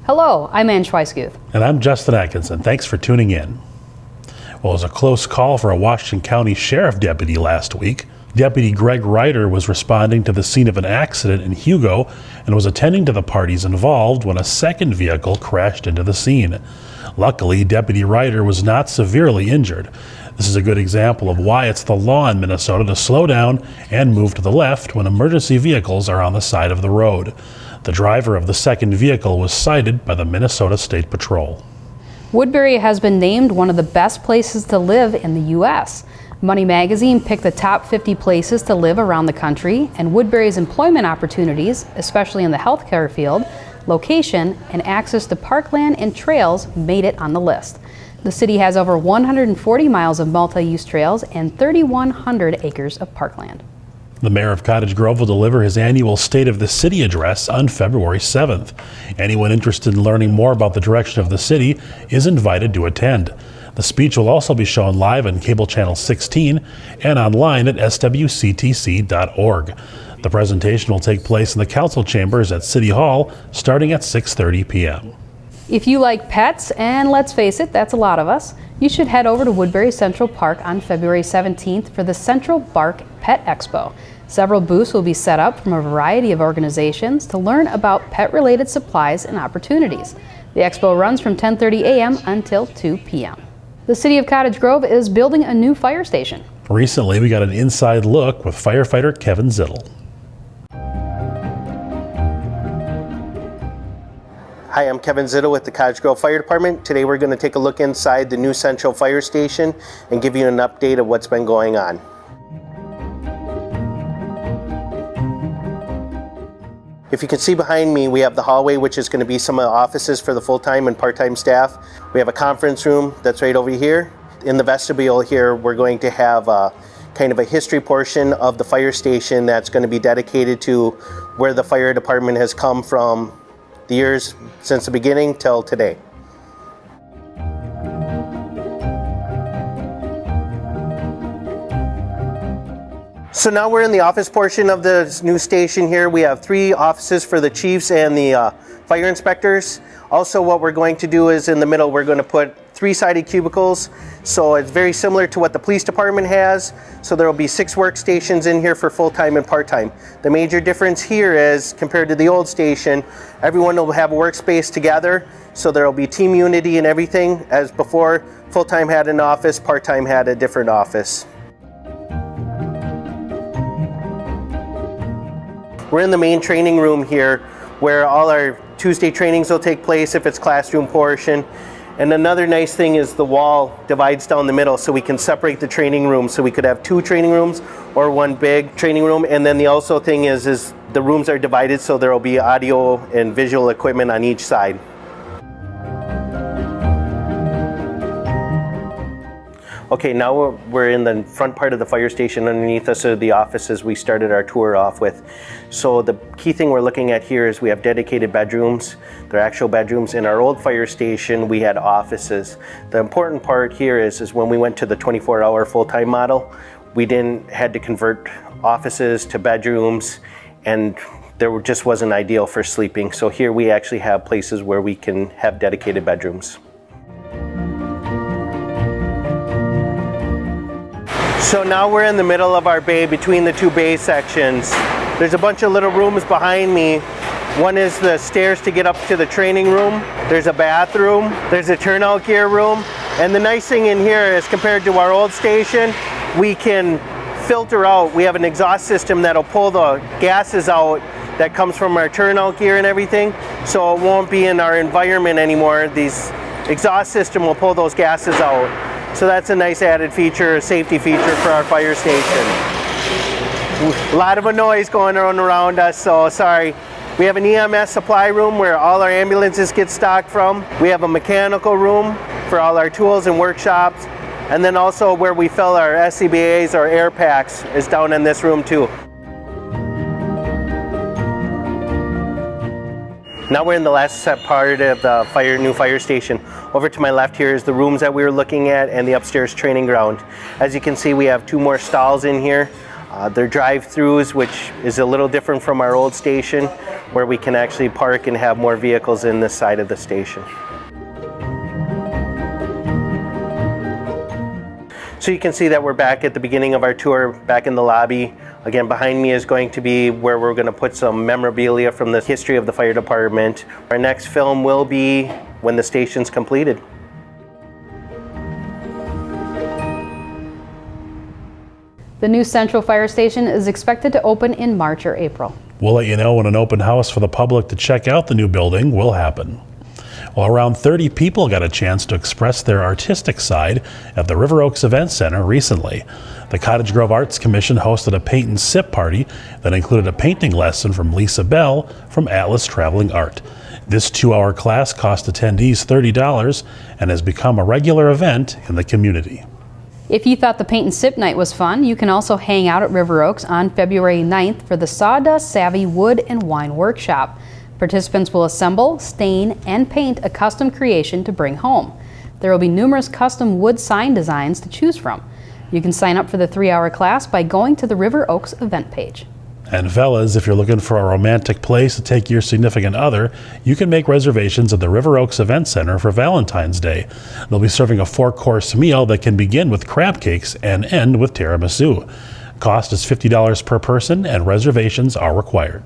Hello, I'm Ann Schweisguth. And I'm Justin Atkinson. Thanks for tuning in. Well, it was a close call for a Washington County Sheriff deputy last week. Deputy Greg Ryder was responding to the scene of an accident in Hugo and was attending to the parties involved when a second vehicle crashed into the scene. Luckily, Deputy Ryder was not severely injured. This is a good example of why it's the law in Minnesota to slow down and move to the left when emergency vehicles are on the side of the road. The driver of the second vehicle was cited by the Minnesota State Patrol. Woodbury has been named one of the best places to live in the U.S. Money Magazine picked the top 50 places to live around the country, and Woodbury's employment opportunities, especially in the healthcare field, location, and access to parkland and trails made it on the list. The city has over 140 miles of multi-use trails and 3,100 acres of parkland. The mayor of Cottage Grove will deliver his annual State of the City address on February 7th. Anyone interested in learning more about the direction of the city is invited to attend. The speech will also be shown live on Cable Channel 16 and online at swctc.org. The presentation will take place in the council chambers at City Hall starting at 6:30 p.m. If you like pets, and let's face it, that's a lot of us, you should head over to Woodbury Central Park on February 17th for the Central Park Pet Expo. Several booths will be set up from a variety of organizations to learn about pet-related supplies and opportunities. The expo runs from 10:30 a.m. until 2 p.m. The City of Cottage Grove is building a new fire station. Recently, we got an inside look with firefighter Kevin Zittel. Hi, I'm Kevin Zittel with the Cottage Grove Fire Department. Today we're going to take a look inside the new Central Fire Station and give you an update of what's been going on. If you can see behind me, we have the hallway, which is going to be some of the offices for the full-time and part-time staff. We have a conference room that's right over here. In the vestibule here, we're going to have kind of a history portion of the fire station that's going to be dedicated to where the fire department has come from the years since the beginning till today. So now we're in the office portion of the new station here. We have 3 offices for the chiefs and the fire inspectors. Also, what we're going to do is in the middle, we're going to put 3-sided cubicles. So it's very similar to what the police department has. So there will be 6 workstations in here for full-time and part-time. The major difference here is, compared to the old station, everyone will have a workspace together. So there will be team unity and everything. As before, full-time had an office, part-time had a different office. We're in the main training room here where all our Tuesday trainings will take place if it's classroom portion. And another nice thing is the wall divides down the middle so we can separate the training rooms. So we could have 2 training rooms or 1 big training room. And then the also thing is the rooms are divided so there will be audio and visual equipment on each side. Okay, now we're in the front part of the fire station. Underneath us are the offices we started our tour off with. So the key thing we're looking at here is we have dedicated bedrooms. They're actual bedrooms. In our old fire station, we had offices. The important part here is when we went to the 24-hour full-time model, we had to convert offices to bedrooms, and there just wasn't ideal for sleeping. So here we actually have places where we can have dedicated bedrooms. So now we're in the middle of our bay between the 2 bay sections. There's a bunch of little rooms behind me. One is the stairs to get up to the training room. There's a bathroom. There's a turnout gear room. And the nice thing in here is compared to our old station, we can filter out. We have an exhaust system that'll pull the gases out that comes from our turnout gear and everything. So it won't be in our environment anymore. These exhaust system will pull those gases out. So that's a nice added feature, a safety feature for our fire station. A lot of a noise going on around us, so sorry. We have an EMS supply room where all our ambulances get stocked from. We have a mechanical room for all our tools and workshops. And then also where we fill our SCBAs or air packs is down in this room too. Now we're in the last set part of the new fire station. Over to my left here is the rooms that we were looking at and the upstairs training ground. As you can see, we have 2 more stalls in here. They're drive-throughs, which is a little different from our old station, where we can actually park and have more vehicles in this side of the station. So you can see that we're back at the beginning of our tour, back in the lobby. Again, behind me is going to be where we're going to put some memorabilia from the history of the fire department. Our next film will be when the station's completed. The new Central Fire Station is expected to open in March or April. We'll let you know when an open house for the public to check out the new building will happen. Well, around 30 people got a chance to express their artistic side at the River Oaks Event Center recently. The Cottage Grove Arts Commission hosted a paint and sip party that included a painting lesson from Lisa Bell from Atlas Traveling Art. This 2-hour class cost attendees $30 and has become a regular event in the community. If you thought the paint and sip night was fun, you can also hang out at River Oaks on February 9th for the Sawdust Saavy Wood and Wine Workshop. Participants will assemble, stain, and paint a custom creation to bring home. There will be numerous custom wood sign designs to choose from. You can sign up for the 3-hour class by going to the River Oaks event page. And fellas, if you're looking for a romantic place to take your significant other, you can make reservations at the River Oaks Event Center for Valentine's Day. They'll be serving a 4-course meal that can begin with crab cakes and end with tiramisu. Cost is $50 per person and reservations are required.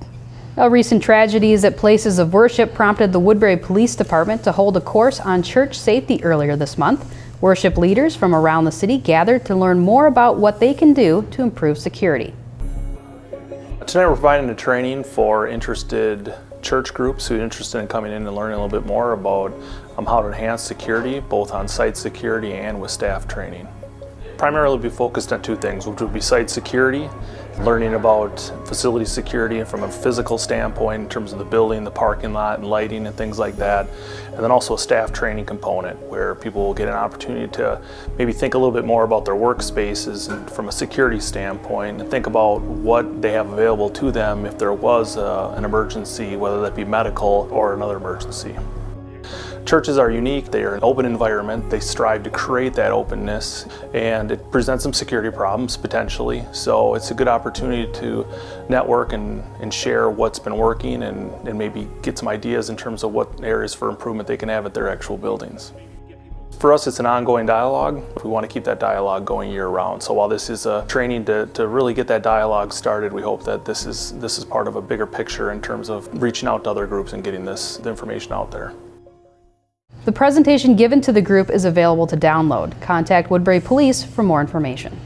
Recent tragedies at places of worship prompted the Woodbury Police Department to hold a course on church safety earlier this month. Worship leaders from around the city gathered to learn more about what they can do to improve security. Tonight we're providing a training for interested church groups who are interested in coming in and learning a little bit more about how to enhance security, both on site security and with staff training. Primarily be focused on 2 things, which would be site security, learning about facility security from a physical standpoint in terms of the building, the parking lot, and lighting and things like that. And then also a staff training component where people will get an opportunity to maybe think a little bit more about their workspaces and from a security standpoint and think about what they have available to them if there was an emergency, whether that be medical or another emergency. Churches are unique, they are an open environment, they strive to create that openness, and it presents some security problems potentially, so it's a good opportunity to network and share what's been working and maybe get some ideas in terms of what areas for improvement they can have at their actual buildings. For us, it's an ongoing dialogue. We want to keep that dialogue going year-round. So while this is a training to really get that dialogue started, we hope that this is part of a bigger picture in terms of reaching out to other groups and getting the information out there. The presentation given to the group is available to download. Contact Woodbury Police for more information.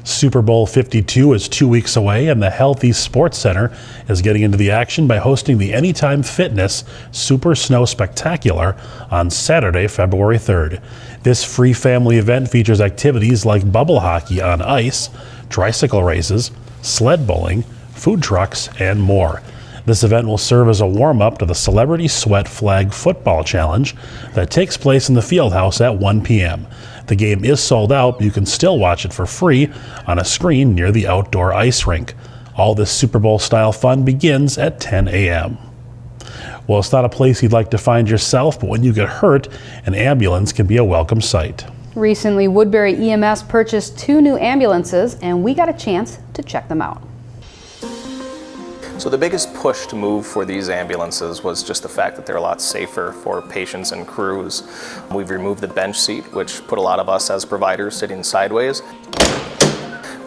Super Bowl 52 is 2 weeks away, and the Healthy Sports Center is getting into the action by hosting the Anytime Fitness Super Snow Spectacular on Saturday, February 3rd. This free family event features activities like bubble hockey on ice, tricycle races, sled bowling, food trucks, and more. This event will serve as a warm-up to the Celebrity Sweat Flag Football Challenge that takes place in the Fieldhouse at 1 p.m. The game is sold out, but you can still watch it for free on a screen near the outdoor ice rink. All this Super Bowl-style fun begins at 10 a.m. Well, it's not a place you'd like to find yourself, but when you get hurt, an ambulance can be a welcome sight. Recently, Woodbury EMS purchased 2 new ambulances, and we got a chance to check them out. So the biggest push to move for these ambulances was just the fact that they're a lot safer for patients and crews. We've removed the bench seat, which put a lot of us as providers sitting sideways.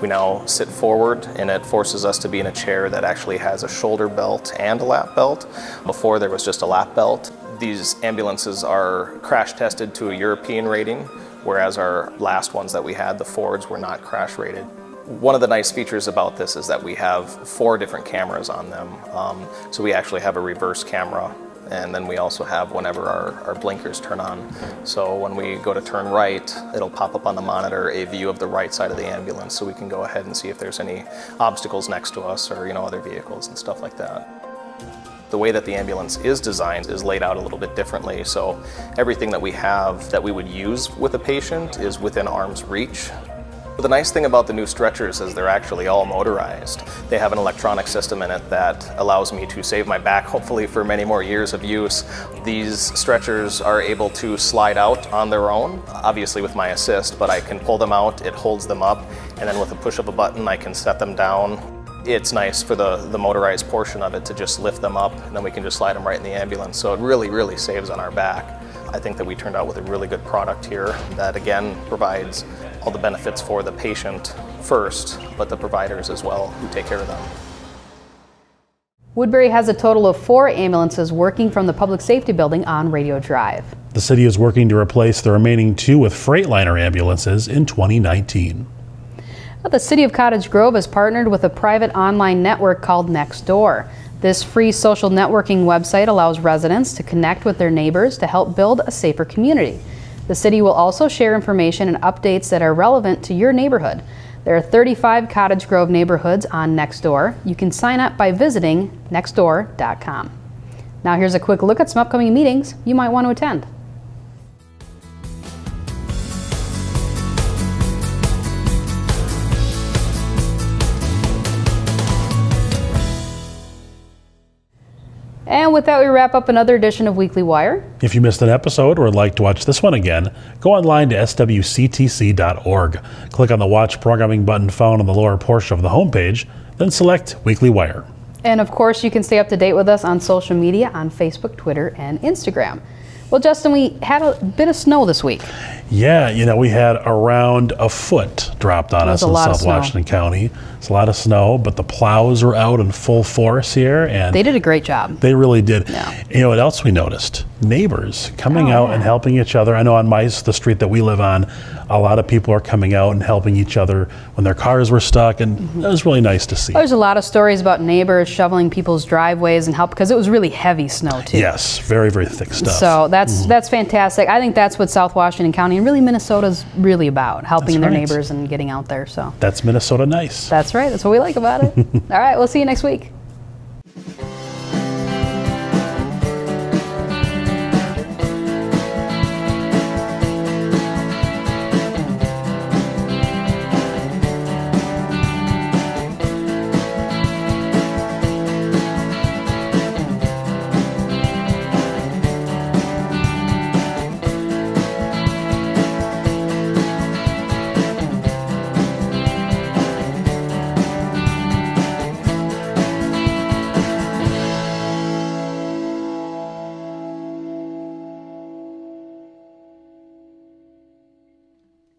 We now sit forward, and it forces us to be in a chair that actually has a shoulder belt and a lap belt. Before, there was just a lap belt. These ambulances are crash tested to a European rating, whereas our last ones that we had, the Fords, were not crash rated. One of the nice features about this is that we have 4 different cameras on them. So we actually have a reverse camera, and then we also have whenever our blinkers turn on. So when we go to turn right, it'll pop up on the monitor a view of the right side of the ambulance, so we can go ahead and see if there's any obstacles next to us or other vehicles and stuff like that. The way that the ambulance is designed is laid out a little bit differently, so everything that we have that we would use with a patient is within arm's reach. The nice thing about the new stretchers is they're actually all motorized. They have an electronic system in it that allows me to save my back, hopefully for many more years of use. These stretchers are able to slide out on their own, obviously with my assist, but I can pull them out, it holds them up, and then with a push of a button I can set them down. It's nice for the motorized portion of it to just lift them up, and then we can just slide them right in the ambulance. So it really, really saves on our back. I think that we turned out with a really good product here that again provides all the benefits for the patient first, but the providers as well who take care of them. Woodbury has a total of 4 ambulances working from the Public Safety Building on Radio Drive. The city is working to replace the remaining 2 with Freightliner ambulances in 2019. The City of Cottage Grove has partnered with a private online network called NextDoor. This free social networking website allows residents to connect with their neighbors to help build a safer community. The city will also share information and updates that are relevant to your neighborhood. There are 35 Cottage Grove neighborhoods on NextDoor. You can sign up by visiting nextdoor.com. Now here's a quick look at some upcoming meetings you might want to attend. And with that, we wrap up another edition of Weekly Wire. If you missed an episode or would like to watch this one again, go online to swctc.org. Click on the Watch Programming button found on the lower portion of the homepage, then select Weekly Wire. And of course, you can stay up to date with us on social media on Facebook, Twitter, and Instagram. Well, Justin, we had a bit of snow this week. Yeah, we had around a foot dropped on us in South Washington County. It's a lot of snow, but the plows are out in full force here. And they did a great job. They really did. Yeah. You know what else we noticed? Neighbors coming out and helping each other. I know on the street that we live on, a lot of people are coming out and helping each other when their cars were stuck, and it was really nice to see. There's a lot of stories about neighbors shoveling people's driveways and help, because it was really heavy snow too. Yes, very, very thick stuff. So that's fantastic. I think that's what South Washington County and really Minnesota's really about, helping their neighbors and getting out there. So that's Minnesota nice. That's right. That's what we like about it. All right, we'll see you next week.